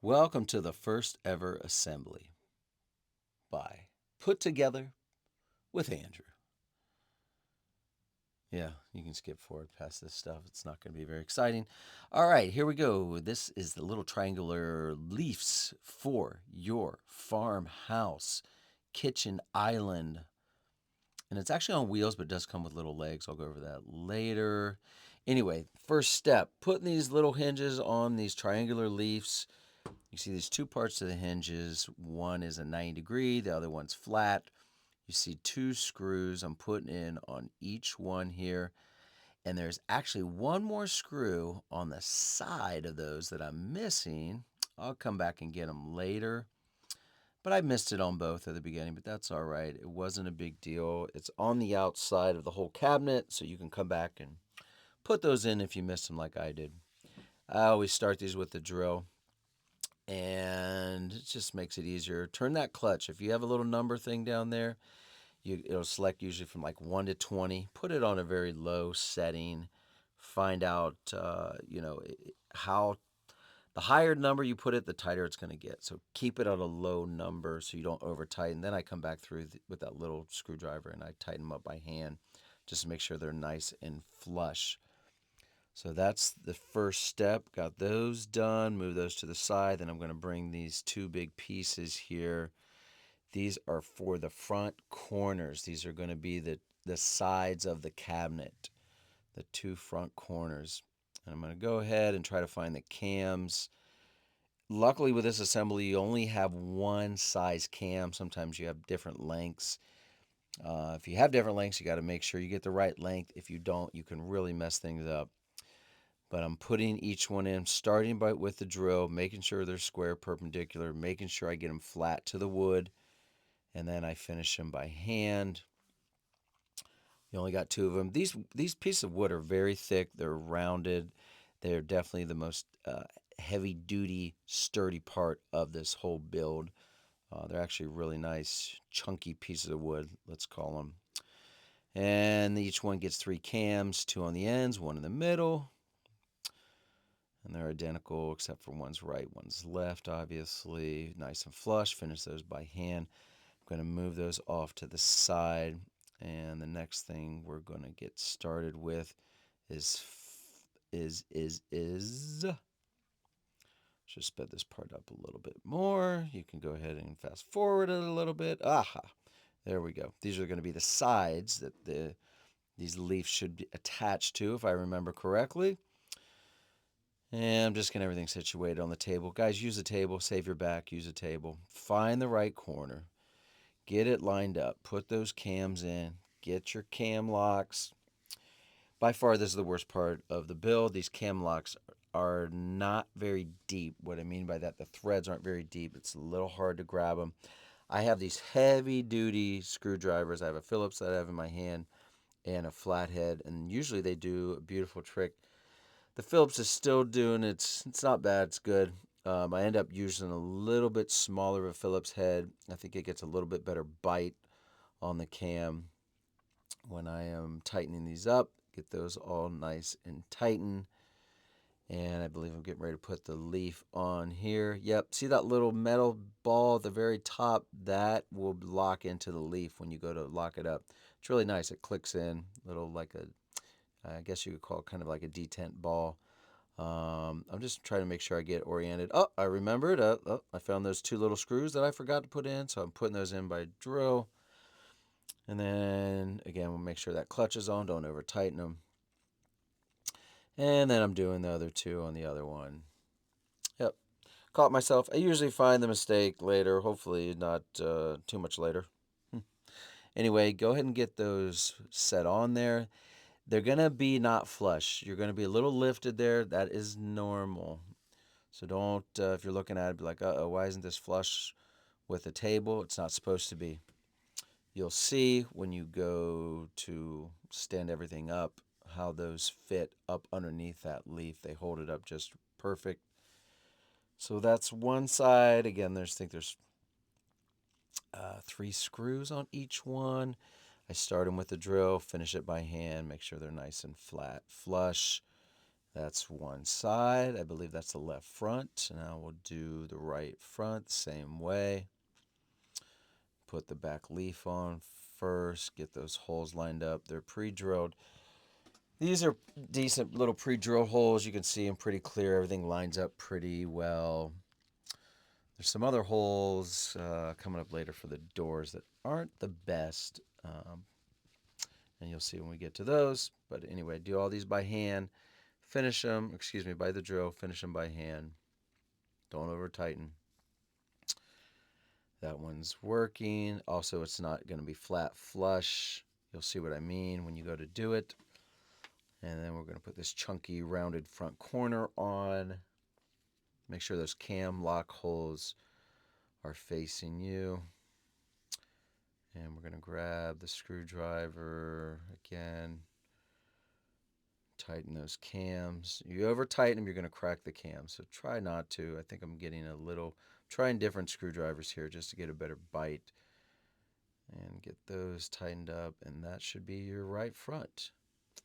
Welcome to the first ever assembly by Put Together with Andrew. Yeah, you can skip forward past this stuff. It's not going to be very exciting. All right, here we go. This is the little triangular leaves for your farmhouse kitchen island. And it's actually on wheels, but it does come with little legs. I'll go over that later. Anyway, first step, putting these little hinges on these triangular leaves. You see these two parts to the hinges. One is a 90-degree, the other one's flat. You see two screws I'm putting in on each one here. And there's actually one more screw on the side of those that I'm missing. I'll come back and get them later. But I missed it on both at the beginning, but that's all right. It wasn't a big deal. It's on the outside of the whole cabinet, so you can come back and put those in if you missed them like I did. I always start these with the drill, and it just makes it easier. Turn that clutch. If you have a little number thing down there, it'll select usually from like 1 to 20. Put it on a very low setting. Find out, how the higher number you put it, the tighter it's going to get. So keep it at a low number so you don't over tighten. Then I come back through with that little screwdriver and I tighten them up by hand just to make sure they're nice and flush. So that's the first step. Got those done. Move those to the side. Then I'm going to bring these two big pieces here. These are for the front corners. These are going to be the sides of the cabinet, the two front corners. And I'm going to go ahead and try to find the cams. Luckily, with this assembly, you only have one size cam. Sometimes you have different lengths. If you have different lengths, you got to make sure you get the right length. If you don't, you can really mess things up. But I'm putting each one in, starting with the drill, making sure they're square, perpendicular, making sure I get them flat to the wood, and then I finish them by hand. You only got two of them. These pieces of wood are very thick. They're rounded. They're definitely the most heavy duty, sturdy part of this whole build. They're actually really nice, chunky pieces of wood, let's call them. And each one gets three cams, two on the ends, one in the middle. And they're identical except for one's right, one's left, obviously. Nice and flush. Finish those by hand. I'm going to move those off to the side. And the next thing we're going to get started with is just sped this part up a little bit more. You can go ahead and fast forward it a little bit. Aha. There we go. These are going to be the sides that these leaves should be attached to, if I remember correctly. And I'm just getting everything situated on the table. Guys, use a table. Save your back. Use a table. Find the right corner. Get it lined up. Put those cams in. Get your cam locks. By far, this is the worst part of the build. These cam locks are not very deep. What I mean by that, the threads aren't very deep. It's a little hard to grab them. I have these heavy-duty screwdrivers. I have a Phillips that I have in my hand and a flathead, and usually they do a beautiful trick. The Phillips is still doing it's not bad, it's good. I end up using a little bit smaller of a Phillips head. I think it gets a little bit better bite on the cam when I am tightening these up. Get those all nice and tightened. And I believe I'm getting ready to put the leaf on here. Yep, see that little metal ball at the very top? That will lock into the leaf when you go to lock it up. It's really nice. It clicks in, little like I guess you could call it kind of like a detent ball. I'm just trying to make sure I get oriented. Oh, I remembered. I found those two little screws that I forgot to put in, so I'm putting those in by drill. And then, again, we'll make sure that clutch is on. Don't over tighten them. And then I'm doing the other two on the other one. Yep. Caught myself. I usually find the mistake later. Hopefully not too much later. Anyway, go ahead and get those set on there. They're going to be not flush. You're going to be a little lifted there. That is normal. So don't, if you're looking at it, be like, uh-oh, why isn't this flush with the table? It's not supposed to be. You'll see when you go to stand everything up how those fit up underneath that leaf. They hold it up just perfect. So that's one side. Again, there's three screws on each one. I start them with the drill, finish it by hand, make sure they're nice and flat, flush. That's one side. I believe that's the left front. Now we'll do the right front, same way. Put the back leaf on first, get those holes lined up. They're pre-drilled. These are decent little pre-drill holes. You can see them pretty clear. Everything lines up pretty well. There's some other holes coming up later for the doors that aren't the best. And you'll see when we get to those. But anyway, do all these by hand. Finish them, by the drill. Finish them by hand. Don't over tighten. That one's working. Also, it's not going to be flat flush. You'll see what I mean when you go to do it. And then we're going to put this chunky rounded front corner on. Make sure those cam lock holes are facing you. And we're going to grab the screwdriver again. Tighten those cams. You over tighten them, you're going to crack the cams. So try not to. I think I'm getting trying different screwdrivers here just to get a better bite. And get those tightened up, and that should be your right front.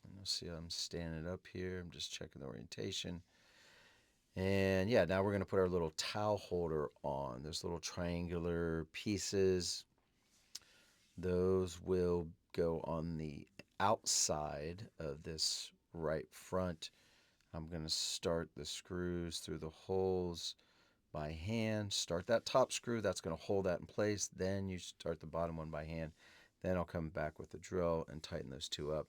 And you'll see I'm standing up here. I'm just checking the orientation. And yeah, now we're going to put our little towel holder on. Those little triangular pieces. Those will go on the outside of this right front. I'm going to start the screws through the holes by hand. Start that top screw. That's going to hold that in place. Then you start the bottom one by hand. Then I'll come back with the drill and tighten those two up.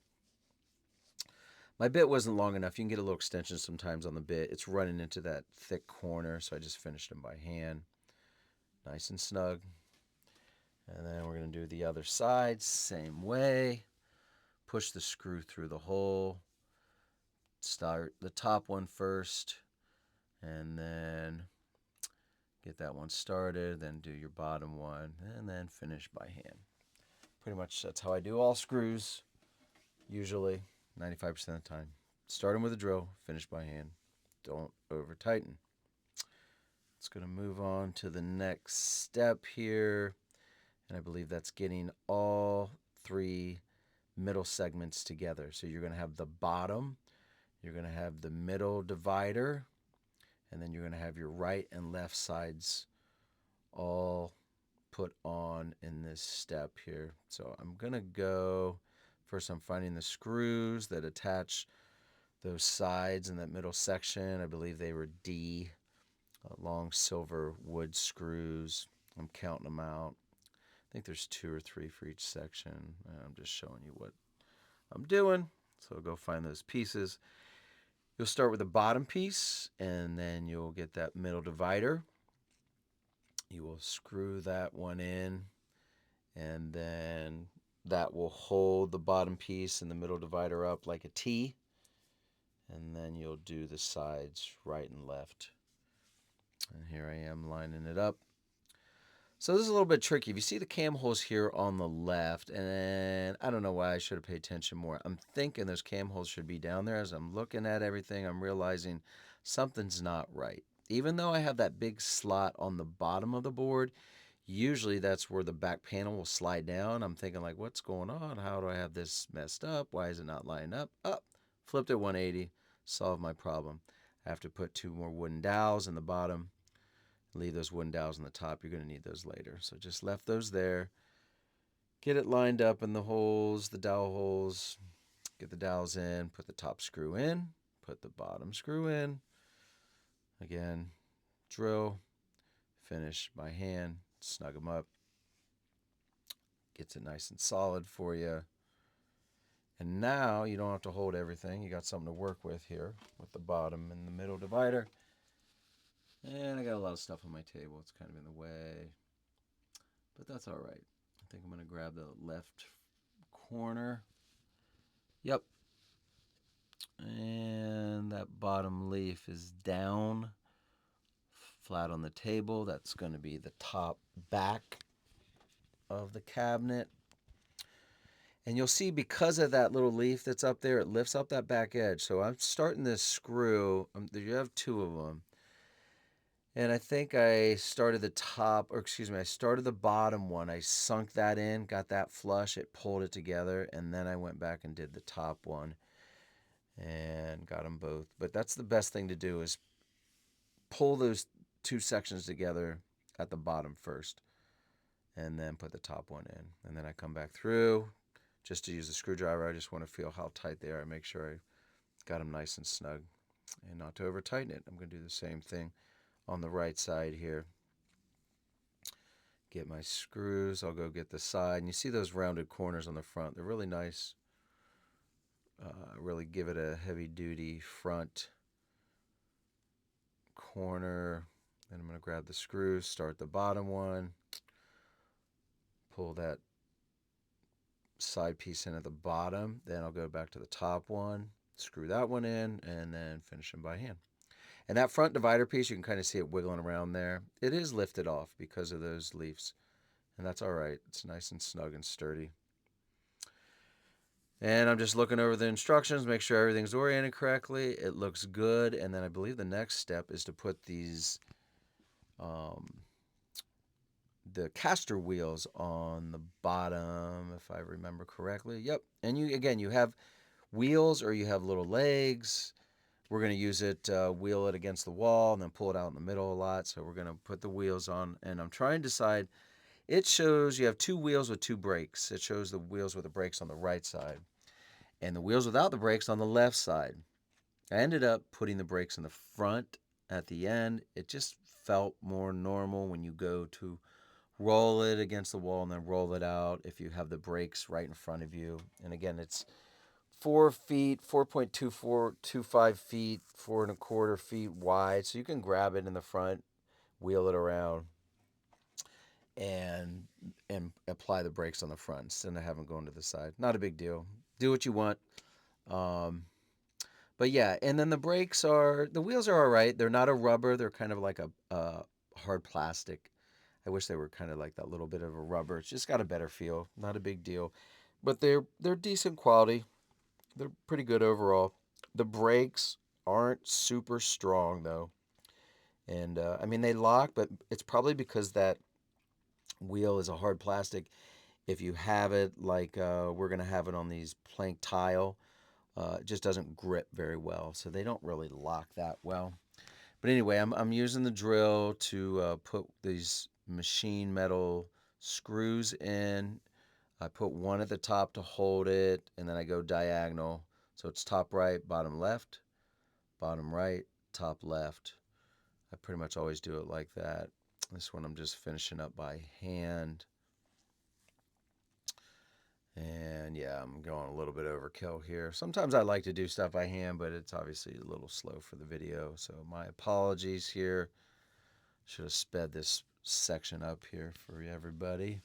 My bit wasn't long enough. You can get a little extension sometimes on the bit. It's running into that thick corner, so I just finished them by hand. Nice and snug. And then we're going to do the other side, same way. Push the screw through the hole. Start the top one first, and then get that one started, then do your bottom one, and then finish by hand. Pretty much that's how I do all screws, usually, 95% of the time. Start them with a drill, finish by hand. Don't over tighten. It's going to move on to the next step here, and I believe that's getting all three middle segments together. So you're going to have the bottom, you're going to have the middle divider, and then you're going to have your right and left sides all put on in this step here. So I'm going to go, first I'm finding the screws that attach those sides in that middle section. I believe they were D, long silver wood screws. I'm counting them out. I think there's 2 or 3 for each section. I'm just showing you what I'm doing. So go find those pieces. You'll start with the bottom piece, and then you'll get that middle divider. You will screw that one in, and then that will hold the bottom piece and the middle divider up like a T. And then you'll do the sides right and left. And here I am lining it up. So this is a little bit tricky. If you see the cam holes here on the left, and I don't know why I should have paid attention more. I'm thinking those cam holes should be down there. As I'm looking at everything, I'm realizing something's not right. Even though I have that big slot on the bottom of the board, usually that's where the back panel will slide down. I'm thinking like, what's going on? How do I have this messed up? Why is it not lining up? Up, flipped it 180, solved my problem. I have to put 2 more wooden dowels in the bottom. Leave those wooden dowels on the top. You're going to need those later. So just left those there. Get it lined up in the holes, the dowel holes. Get the dowels in. Put the top screw in. Put the bottom screw in. Again, drill. Finish by hand. Snug them up. Gets it nice and solid for you. And now you don't have to hold everything. You got something to work with here with the bottom and the middle divider. And I got a lot of stuff on my table. It's kind of in the way, but that's all right. I think I'm going to grab the left corner. Yep. And that bottom leaf is down, flat on the table. That's going to be the top back of the cabinet. And you'll see because of that little leaf that's up there, it lifts up that back edge. So I'm starting this screw. You have 2 of them. And I think I started I started the bottom one. I sunk that in, got that flush, it pulled it together, and then I went back and did the top one. and got them both. But that's the best thing to do is pull those two sections together at the bottom first and then put the top one in. And then I come back through just to use the screwdriver. I just want to feel how tight they are. I make sure I got them nice and snug and not to over tighten it. I'm going to do the same thing on the right side here. Get my screws. I'll go get the side. And you see those rounded corners on the front. They're really nice. Really give it a heavy duty front corner. Then I'm going to grab the screws, start the bottom one, pull that side piece in at the bottom. Then I'll go back to the top one, screw that one in, and then finish them by hand. And that front divider piece, you can kind of see it wiggling around there. It is lifted off because of those leaves, and that's all right. It's nice and snug and sturdy. And I'm just looking over the instructions, make sure everything's oriented correctly. It looks good. And then I believe the next step is to put these, the caster wheels on the bottom, if I remember correctly. Yep. And you have wheels or you have little legs. We're going to use it, wheel it against the wall, and then pull it out in the middle a lot. So we're going to put the wheels on. And I'm trying to decide. It shows you have two wheels with two brakes. It shows the wheels with the brakes on the right side and the wheels without the brakes on the left side. I ended up putting the brakes in the front at the end. It just felt more normal when you go to roll it against the wall and then roll it out if you have the brakes right in front of you. And again, it's 4 feet, 4.2425 feet, 4.25 feet wide. So you can grab it in the front, wheel it around, and apply the brakes on the front instead of having going to the side. Not a big deal. Do what you want. Um, but yeah, and then the wheels are all right. They're not a rubber. They're kind of like a hard plastic. I wish they were kind of like that little bit of a rubber. It's just got a better feel. Not a big deal, but they're decent quality. They're pretty good overall. The brakes aren't super strong though, and I mean they lock, but it's probably because that wheel is a hard plastic. If you have it like we're gonna have it on these plank tile, it just doesn't grip very well, so they don't really lock that well. But anyway, I'm using the drill to put these machine metal screws in. I put one at the top to hold it, and then I go diagonal. So it's top right, bottom left, bottom right, top left. I pretty much always do it like that. This one I'm just finishing up by hand. And yeah, I'm going a little bit overkill here. Sometimes I like to do stuff by hand, but it's obviously a little slow for the video. So my apologies here. Should have sped this section up here for everybody.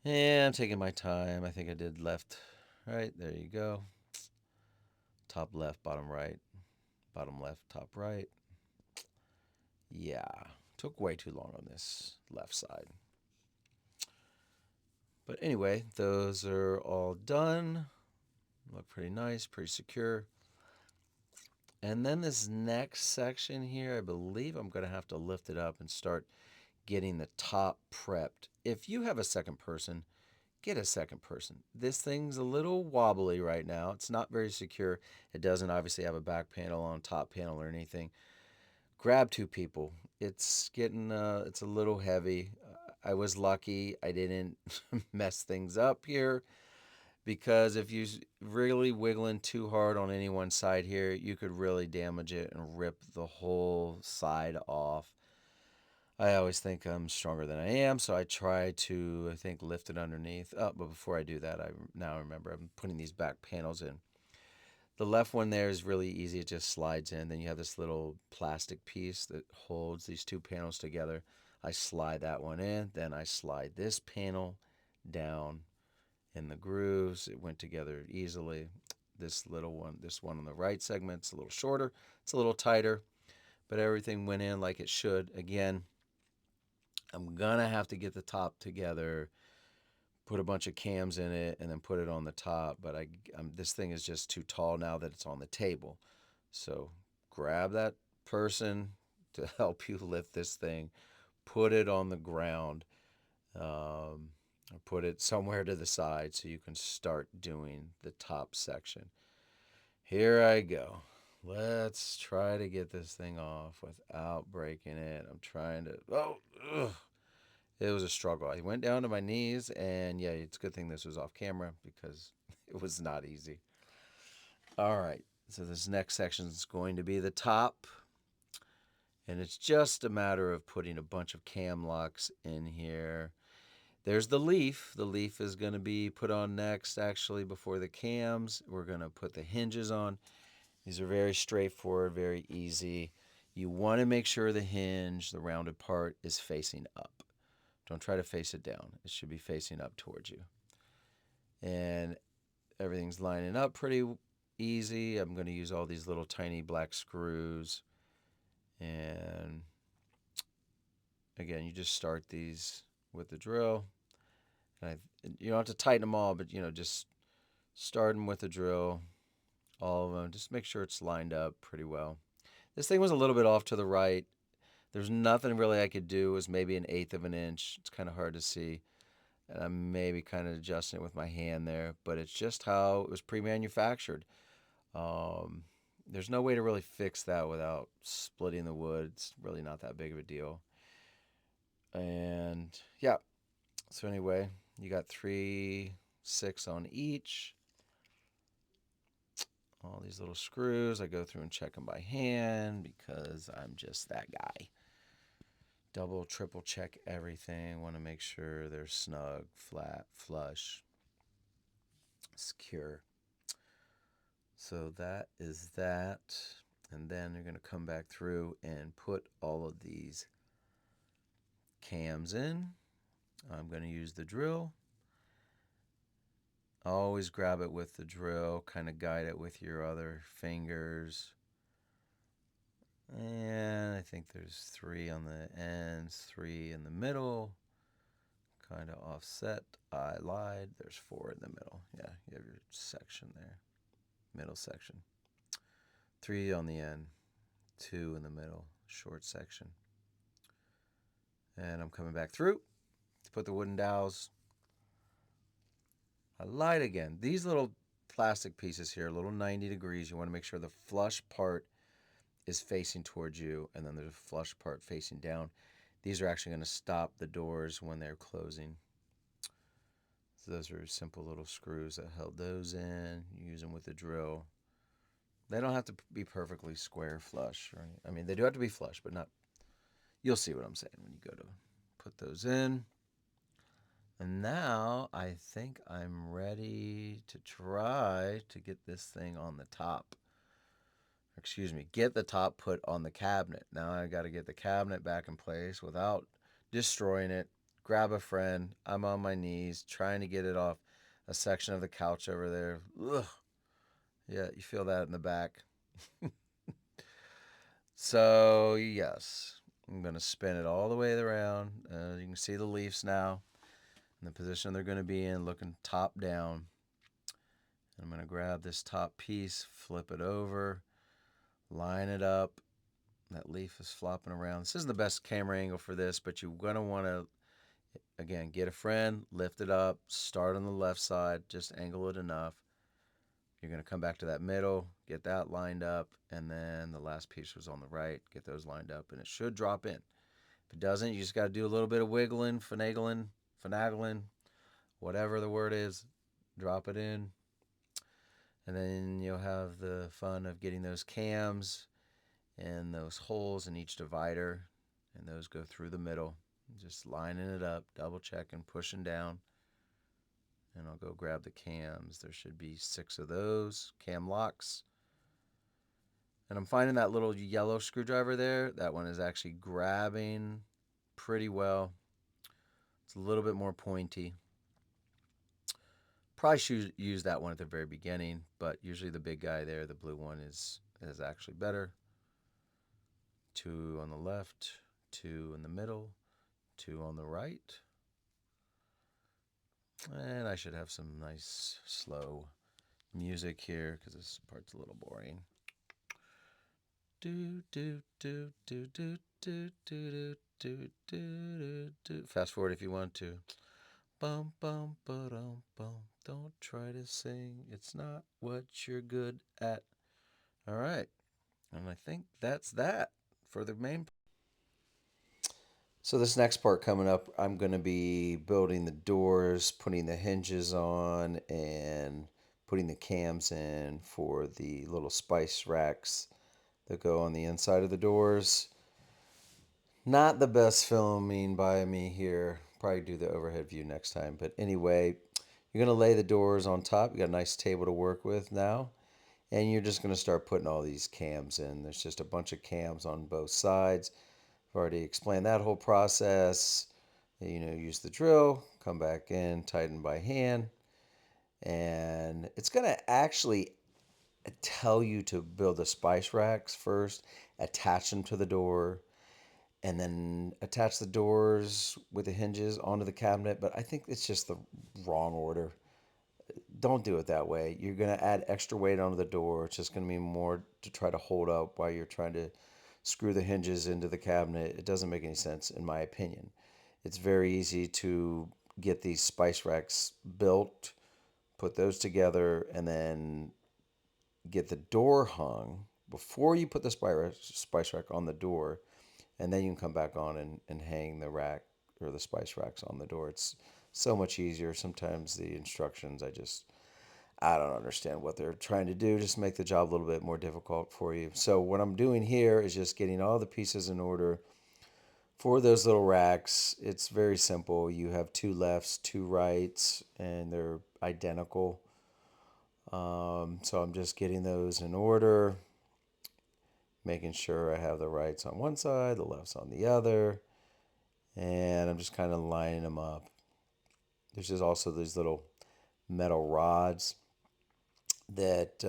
And I'm taking my time. I think I did left, right. There you go. Top left, bottom right. Bottom left, top right. Yeah, took way too long on this left side. But anyway, those are all done. Look pretty nice, pretty secure. And then this next section here, I believe I'm going to have to lift it up and start getting the top prepped. If you have a second person, get a second person. This thing's a little wobbly right now. It's not very secure. It doesn't obviously have a back panel on top panel or anything. Grab two people. It's getting it's a little heavy. I was lucky I didn't mess things up here because if you really wiggling too hard on any one side here, you could really damage it and rip the whole side off. I always think I'm stronger than I am, so I try to, I think, lift it underneath. Oh, but before I do that, I now remember I'm putting these back panels in. The left one there is really easy. It just slides in. Then you have this little plastic piece that holds these two panels together. I slide that one in. Then I slide this panel down in the grooves. It went together easily. This little one, this one on the right segment, it's a little shorter. It's a little tighter, but everything went in like it should. Again, I'm going to have to get the top together, put a bunch of cams in it, and then put it on the top. But this thing is just too tall now that it's on the table. So grab that person to help you lift this thing, put it on the ground, or put it somewhere to the side so you can start doing the top section. Here I go. Let's try to get this thing off without breaking it. I'm trying to. Oh, ugh. It was a struggle. I went down to my knees, and yeah, it's a good thing this was off camera because it was not easy. All right. So this next section is going to be the top, and it's just a matter of putting a bunch of cam locks in here. There's the leaf. The leaf is going to be put on next, actually, before the cams. We're going to put the hinges on. These are very straightforward, very easy. You want to make sure the hinge, the rounded part, is facing up. Don't try to face it down. It should be facing up towards you. And everything's lining up pretty easy. I'm going to use all these little tiny black screws. And again, you just start these with the drill. And you don't have to tighten them all, but just start them with the drill. All of them. Just make sure it's lined up pretty well. This thing was a little bit off to the right. There's nothing really I could do. It was maybe an eighth of an inch. It's kind of hard to see. And I'm maybe kind of adjusting it with my hand there, but it's just how it was pre-manufactured. Um, there's no way to really fix that without splitting the wood. It's really not that big of a deal. And yeah, so anyway, you got 3/6 on each. All these little screws, I go through and check them by hand because I'm just that guy. Double, triple check everything. Want to make sure they're snug, flat, flush, secure. So that is that. And then you're going to come back through and put all of these cams in. I'm going to use the drill. Always grab it with the drill, kind of guide it with your other fingers. And I think there's 3 on the ends, 3 in the middle. Kind of offset. I lied. There's 4 in the middle. Yeah, you have your section there. Middle section. 3 on the end, 2 in the middle. Short section. And I'm coming back through to put the wooden dowels. I lied again. These little plastic pieces here, a little 90 degrees. You want to make sure the flush part is facing towards you, and then there's a flush part facing down. These are actually going to stop the doors when they're closing. So those are simple little screws that held those in. You use them with the drill. They don't have to be perfectly square flush. Right? I mean, they do have to be flush, but not. You'll see what I'm saying when you go to put those in. And now I think I'm ready to try to get this thing on the top. Excuse me, get the top put on the cabinet. Now I got to get the cabinet back in place without destroying it. Grab a friend. I'm on my knees trying to get it off a section of the couch over there. Ugh. Yeah, you feel that in the back. So, yes, I'm going to spin it all the way around. You can see the leaves now in the position they're going to be in, looking top down. I'm going to grab this top piece, flip it over, line it up. That leaf is flopping around. This isn't the best camera angle for this, but you're going to want to, again, get a friend, lift it up, start on the left side, just angle it enough. You're going to come back to that middle, get that lined up, and then the last piece was on the right. Get those lined up, and it should drop in. If it doesn't, you just got to do a little bit of wiggling, finagling, whatever the word is. Drop it in, and then you'll have the fun of getting those cams and those holes in each divider, and those go through the middle. Just lining it up, double checking, pushing down. And I'll go grab the cams. There should be 6 of those cam locks. And I'm finding that little yellow screwdriver there. That one is actually grabbing pretty well. It's a little bit more pointy. Probably should use that one at the very beginning, but usually the big guy there, the blue one, is actually better. 2 on the left, 2 in the middle, 2 on the right. And I should have some nice slow music here because this part's a little boring. Do do do do do do do do do do. Fast forward if you want to. Bum bum ba dum bum. Don't try to sing. It's not what you're good at. All right. And I think that's that for the main. So this next part coming up, I'm going to be building the doors, putting the hinges on, and putting the cams in for the little spice racks that go on the inside of the doors. Not the best filming by me here. Probably do the overhead view next time. But anyway, you're going to lay the doors on top. You got a nice table to work with now. And you're just going to start putting all these cams in. There's just a bunch of cams on both sides. I've already explained that whole process. Use the drill, come back in, tighten by hand. And it's going to actually tell you to build the spice racks first, attach them to the door, and then attach the doors with the hinges onto the cabinet. But I think it's just the wrong order. Don't do it that way. You're going to add extra weight onto the door. It's just going to be more to try to hold up while you're trying to screw the hinges into the cabinet. It doesn't make any sense, in my opinion. It's very easy to get these spice racks built, put those together, and then get the door hung before you put the spice rack on the door, and then you can come back on and hang the rack or the spice racks on the door. It's so much easier. Sometimes the instructions, I don't understand what they're trying to do. Just make the job a little bit more difficult for you. So what I'm doing here is just getting all the pieces in order for those little racks. It's very simple. You have two lefts, two rights, and they're identical. So I'm just getting those in order, making sure I have the rights on one side, the lefts on the other, and I'm just kind of lining them up. There's just also these little metal rods that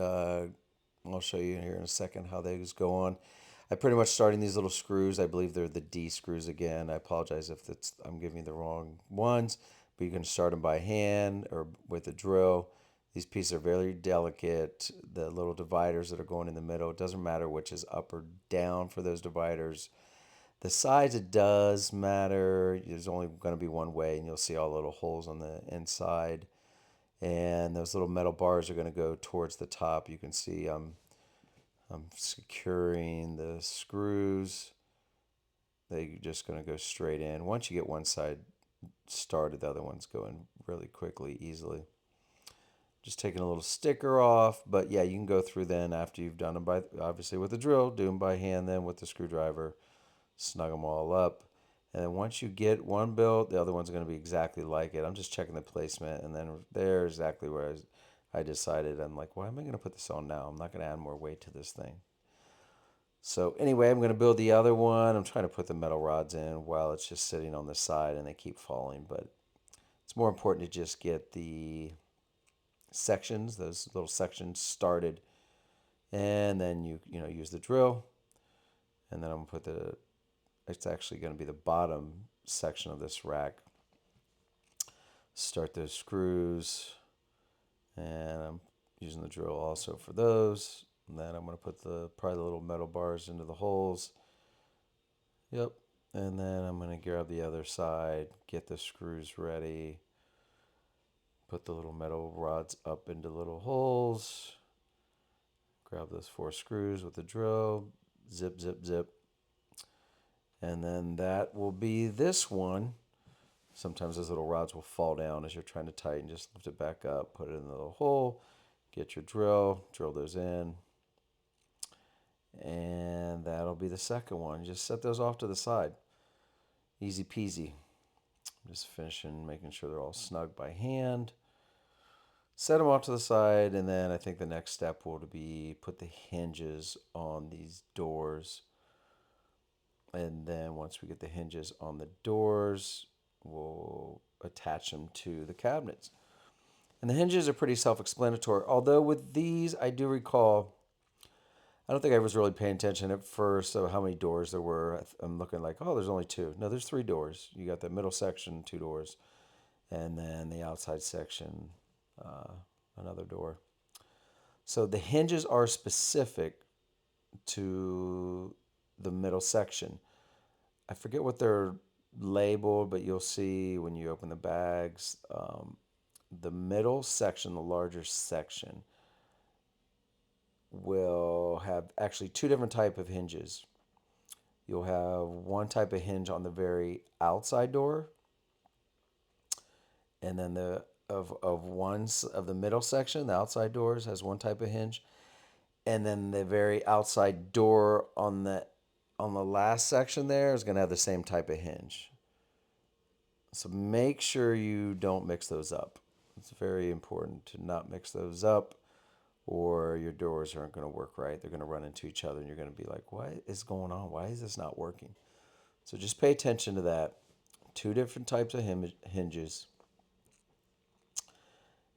I'll show you here in a second how those go on. I pretty much starting these little screws. I believe they're the D screws again. I apologize if I'm giving you the wrong ones, but you can start them by hand or with a drill. These pieces are very delicate. The little dividers that are going in the middle, it doesn't matter which is up or down for those dividers. The size, it does matter. There's only going to be one way, and you'll see all the little holes on the inside. And those little metal bars are going to go towards the top. You can see I'm securing the screws. They're just going to go straight in. Once you get one side started, the other one's going really quickly, easily. Just taking a little sticker off, but yeah, you can go through then after you've done them by, obviously with the drill, do them by hand then with the screwdriver, snug them all up. And then once you get one built, the other one's going to be exactly like it. I'm just checking the placement, and then there exactly where I decided. I'm like, why am I going to put this on now? I'm not going to add more weight to this thing. So anyway, I'm going to build the other one. I'm trying to put the metal rods in while it's just sitting on the side and they keep falling. But it's more important to just get the sections, those little sections started. And then you use the drill. And then I'm going to put it's actually going to be the bottom section of this rack. Start those screws. And I'm using the drill also for those. And then I'm going to put probably the little metal bars into the holes. Yep. And then I'm going to grab the other side, get the screws ready, put the little metal rods up into little holes, grab those 4 screws with the drill, zip, zip, zip. And then that will be this one. Sometimes those little rods will fall down as you're trying to tighten. Just lift it back up, put it in the little hole, get your drill those in. And that'll be the second one. Just set those off to the side. Easy peasy. Just finishing, making sure they're all snug by hand. Set them off to the side, and then I think the next step will be put the hinges on these doors. And then once we get the hinges on the doors, we'll attach them to the cabinets. And the hinges are pretty self-explanatory. Although with these, I do recall, I don't think I was really paying attention at first of how many doors there were. I'm looking like, oh, there's only 2. No, there's 3 doors. You got the middle section, 2 doors, and then the outside section, uh, another door. So the hinges are specific to the middle section. I forget what they're labeled, but you'll see when you open the bags. The middle section, the larger section, will have actually two different type of hinges. You'll have one type of hinge on the very outside door, and then of the middle section, the outside doors has one type of hinge, and then the very outside door on the last section there is going to have the same type of hinge. So make sure you don't mix those up. It's very important to not mix those up, or your doors aren't going to work right. They're going to run into each other, and you're going to be like, "What is going on? Why is this not working?" So just pay attention to that. Two different types of hinges.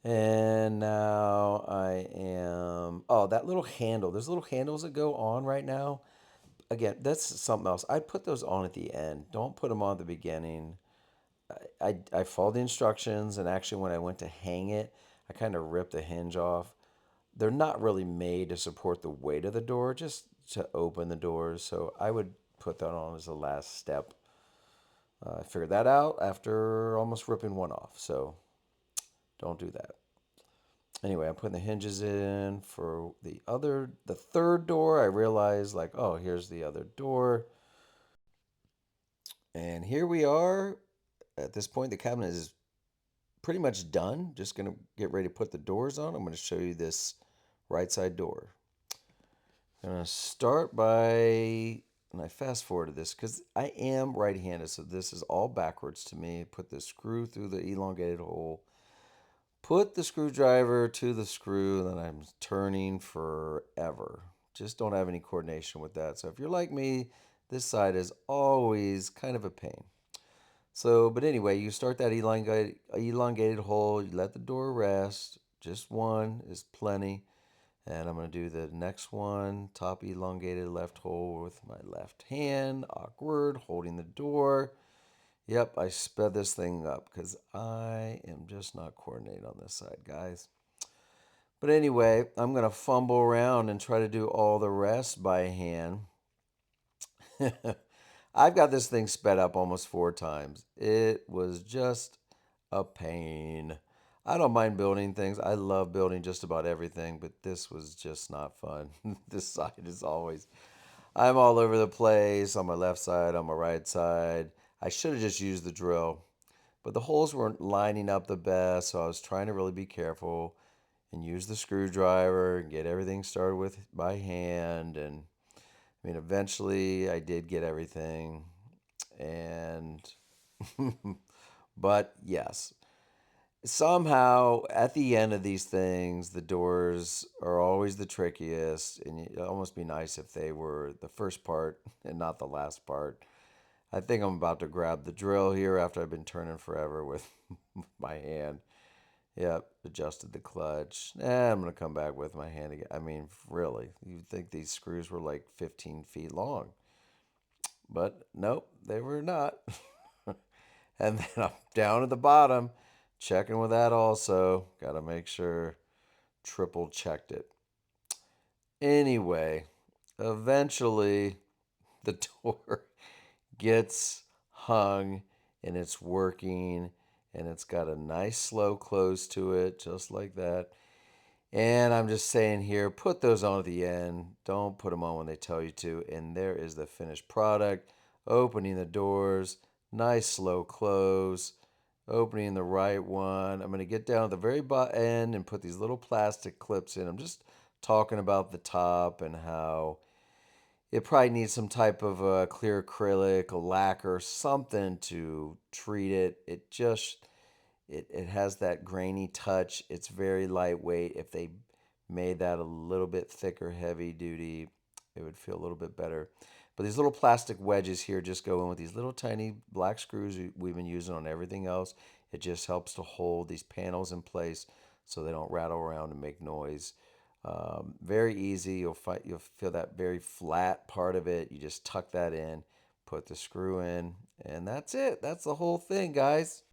And now I am. Oh, that little handle. There's little handles that go on right now. Again, that's something else. I'd put those on at the end. Don't put them on at the beginning. I followed the instructions, and actually, when I went to hang it, I kind of ripped the hinge off. They're not really made to support the weight of the door, just to open the doors. So I would put that on as the last step. I figured that out after almost ripping one off. So don't do that. Anyway, I'm putting the hinges in for the third door. I realized, like, oh, here's the other door. And here we are. At this point, the cabinet is pretty much done. Just going to get ready to put the doors on. I'm going to show you this right side door. I'm going to start by, and I fast forwarded this because I am right handed, so this is all backwards to me. Put the screw through the elongated hole, put the screwdriver to the screw, then I'm turning forever. Just don't have any coordination with that. So if you're like me, this side is always kind of a pain. So, but anyway, you start that elongated hole, you let the door rest. Just one is plenty. And I'm going to do the next one, top elongated left hole with my left hand, awkward, holding the door. Yep, I sped this thing up because I am just not coordinated on this side, guys. But anyway, I'm going to fumble around and try to do all the rest by hand. I've got this thing sped up almost 4 times. It was just a pain. I don't mind building things. I love building just about everything, but this was just not fun. This side is always, I'm all over the place on my left side, on my right side. I should have just used the drill, but the holes weren't lining up the best, so I was trying to really be careful and use the screwdriver and get everything started with by hand. And I mean, eventually I did get everything. And, but yes, somehow at the end of these things, the doors are always the trickiest. And it'd almost be nice if they were the first part and not the last part. I think I'm about to grab the drill here after I've been turning forever with my hand. Yep, adjusted the clutch. I'm going to come back with my hand again. I mean, really, you'd think these screws were like 15 feet long. But nope, they were not. And then I'm down at the bottom, checking with that also. Got to make sure, triple checked it. Anyway, eventually the door gets hung and it's working and it's got a nice slow close to it, just like that. And I'm just saying here, put those on at the end. Don't put them on when they tell you to. And there is the finished product. Opening the doors, nice slow close. Opening the right one. I'm going to get down at the very end and put these little plastic clips in. I'm just talking about the top and how it probably needs some type of clear acrylic, a lacquer, something to treat it. It has that grainy touch. It's very lightweight. If they made that a little bit thicker, heavy duty, it would feel a little bit better. But these little plastic wedges here just go in with these little tiny black screws we've been using on everything else. It just helps to hold these panels in place so they don't rattle around and make noise. Very easy. You'll feel that very flat part of it. You just tuck that in, put the screw in, and that's it. That's the whole thing, guys.